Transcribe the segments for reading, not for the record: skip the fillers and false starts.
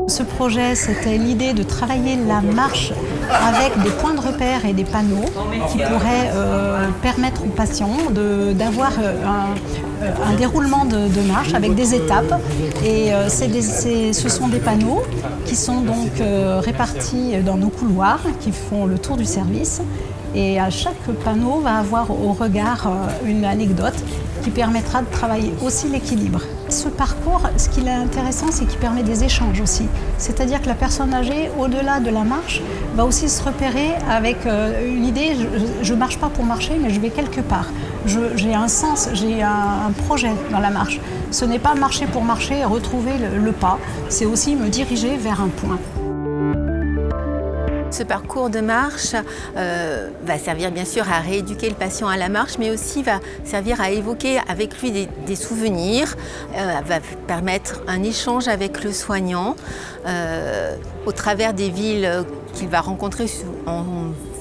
Ce projet, c'était l'idée de travailler la marche avec des points de repère et des panneaux qui pourraient permettre aux patients d'avoir un déroulement de marche avec des étapes. Et ce sont des panneaux qui sont donc répartis dans nos couloirs, qui font le tour du service. Et à chaque panneau va avoir au regard une anecdote qui permettra de travailler aussi l'équilibre. Ce parcours, ce qui est intéressant, c'est qu'il permet des échanges aussi. C'est-à-dire que la personne âgée, au-delà de la marche, va aussi se repérer avec une idée, je ne marche pas pour marcher, mais je vais quelque part. J'ai un sens, j'ai un projet dans la marche. Ce n'est pas marcher pour marcher et retrouver le pas, c'est aussi me diriger vers un point. Ce parcours de marche va servir bien sûr à rééduquer le patient à la marche, mais aussi va servir à évoquer avec lui des souvenirs, va permettre un échange avec le soignant au travers des villes qu'il va rencontrer en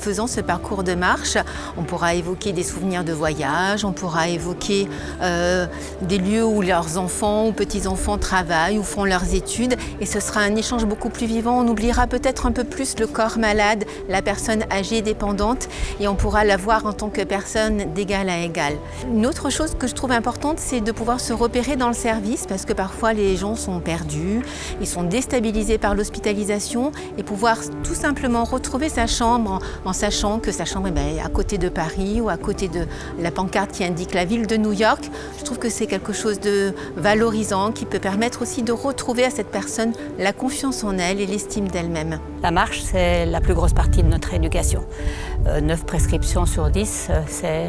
faisant ce parcours de marche. On pourra évoquer des souvenirs de voyage, on pourra évoquer des lieux où leurs enfants ou petits-enfants travaillent ou font leurs études, et ce sera un échange beaucoup plus vivant. On oubliera peut-être un peu plus le corps malade, la personne âgée dépendante, et on pourra la voir en tant que personne d'égal à égal. Une autre chose que je trouve importante, c'est de pouvoir se repérer dans le service, parce que parfois les gens sont perdus, ils sont déstabilisés par l'hospitalisation, et pouvoir tout simplement retrouver sa chambre en sachant que sa chambre est à côté de Paris ou à côté de la pancarte qui indique la ville de New York. Je trouve que c'est quelque chose de valorisant qui peut permettre aussi de retrouver à cette personne la confiance en elle et l'estime d'elle-même. La marche, c'est la plus grosse partie de notre éducation. 9 prescriptions sur 10, c'est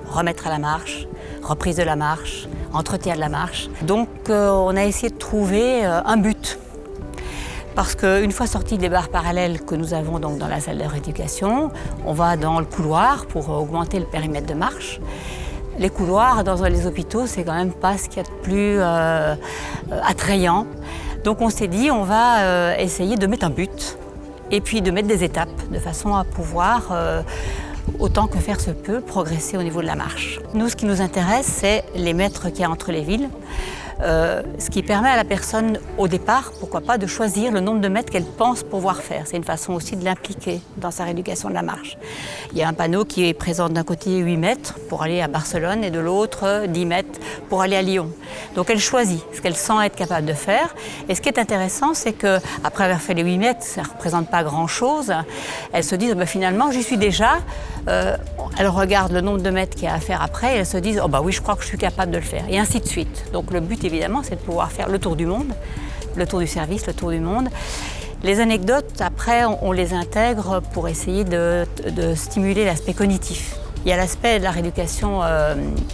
remettre à la marche, reprise de la marche, entretien de la marche. Donc on a essayé de trouver un but. Parce qu'une fois sortis des barres parallèles que nous avons donc dans la salle de rééducation, on va dans le couloir pour augmenter le périmètre de marche. Les couloirs dans les hôpitaux, c'est quand même pas ce qu'il y a de plus attrayant. Donc on s'est dit, on va essayer de mettre un but et puis de mettre des étapes de façon à pouvoir, autant que faire se peut, progresser au niveau de la marche. Nous, ce qui nous intéresse, c'est les mètres qu'il y a entre les villes. Ce qui permet à la personne, au départ, pourquoi pas, de choisir le nombre de mètres qu'elle pense pouvoir faire. C'est une façon aussi de l'impliquer dans sa rééducation de la marche. Il y a un panneau qui présente d'un côté 8 mètres pour aller à Barcelone et de l'autre 10 mètres pour aller à Lyon. Donc elle choisit ce qu'elle sent être capable de faire. Et ce qui est intéressant, c'est qu'après avoir fait les 8 mètres, ça ne représente pas grand-chose. Elle se dit, finalement, j'y suis déjà. Elle regarde le nombre de mètres qu'il y a à faire après et elle se dit, oui, je crois que je suis capable de le faire. Et ainsi de suite. Donc le but, évidemment, c'est de pouvoir faire le tour du monde, le tour du service, le tour du monde. Les anecdotes, après, on les intègre pour essayer de stimuler l'aspect cognitif. Il y a l'aspect de la rééducation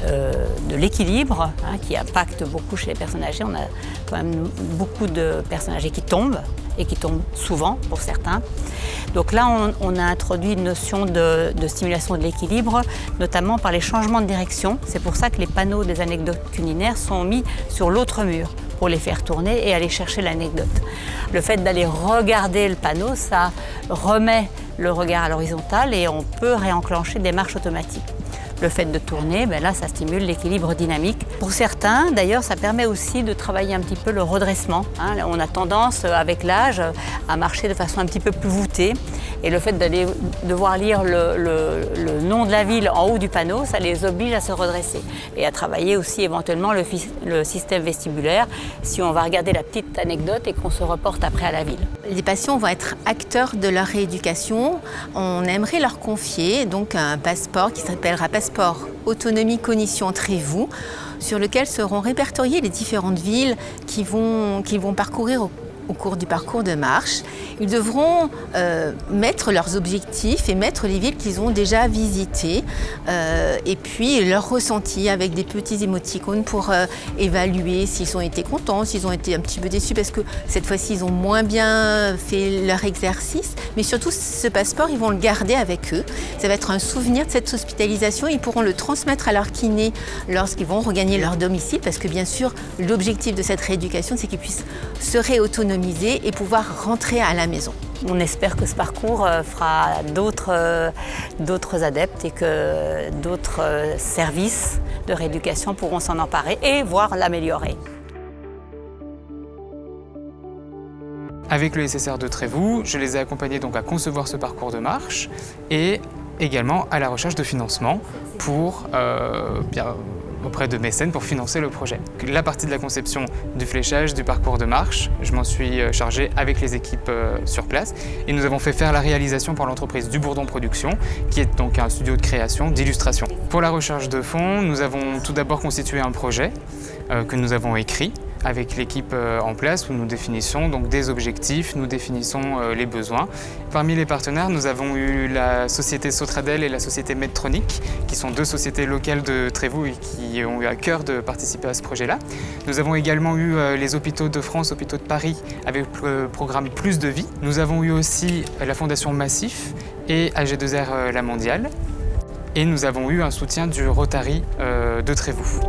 de l'équilibre qui impacte beaucoup chez les personnes âgées. On a quand même beaucoup de personnes âgées qui tombent et qui tombent souvent pour certains. Donc là, on a introduit une notion de stimulation de l'équilibre, notamment par les changements de direction. C'est pour ça que les panneaux des anecdotes culinaires sont mis sur l'autre mur pour les faire tourner et aller chercher l'anecdote. Le fait d'aller regarder le panneau, ça remet le regard à l'horizontale et on peut réenclencher des marches automatiques. Le fait de tourner, là, ça stimule l'équilibre dynamique. Pour certains, d'ailleurs, ça permet aussi de travailler un petit peu le redressement. On a tendance, avec l'âge, à marcher de façon un petit peu plus voûtée. Et le fait d'aller devoir lire le nom de la ville en haut du panneau, ça les oblige à se redresser. Et à travailler aussi éventuellement le système vestibulaire, si on va regarder la petite anecdote et qu'on se reporte après à la ville. Les patients vont être acteurs de leur rééducation. On aimerait leur confier donc un passeport qui s'appellera Passeport Autonomie Cognition Trévoux, sur lequel seront répertoriées les différentes villes qu'ils vont parcourir au cours du parcours de marche. Ils devront mettre leurs objectifs et mettre les villes qu'ils ont déjà visitées et puis leurs ressentis avec des petits émoticônes pour évaluer s'ils ont été contents, s'ils ont été un petit peu déçus parce que cette fois-ci ils ont moins bien fait leur exercice, mais surtout ce passeport ils vont le garder avec eux. Ça va être un souvenir de cette hospitalisation, ils pourront le transmettre à leur kiné lorsqu'ils vont regagner leur domicile parce que bien sûr l'objectif de cette rééducation c'est qu'ils puissent se réautonomiser et pouvoir rentrer à la maison. On espère que ce parcours fera d'autres adeptes et que d'autres services de rééducation pourront s'en emparer et voire l'améliorer. Avec le SSR de Trévoux, je les ai accompagnés donc à concevoir ce parcours de marche et également à la recherche de financement pour auprès de mécènes pour financer le projet. La partie de la conception du fléchage, du parcours de marche, je m'en suis chargé avec les équipes sur place et nous avons fait faire la réalisation par l'entreprise Du Bourdon Production, qui est donc un studio de création, d'illustration. Pour la recherche de fonds, nous avons tout d'abord constitué un projet que nous avons écrit avec l'équipe en place où nous définissons donc des objectifs, nous définissons les besoins. Parmi les partenaires, nous avons eu la société Sotradel et la société Medtronic, qui sont deux sociétés locales de Trévoux et qui ont eu à cœur de participer à ce projet-là. Nous avons également eu les hôpitaux de France, hôpitaux de Paris, avec le programme Plus de Vie. Nous avons eu aussi la Fondation Massif et AG2R La Mondiale. Et nous avons eu un soutien du Rotary de Trévoux.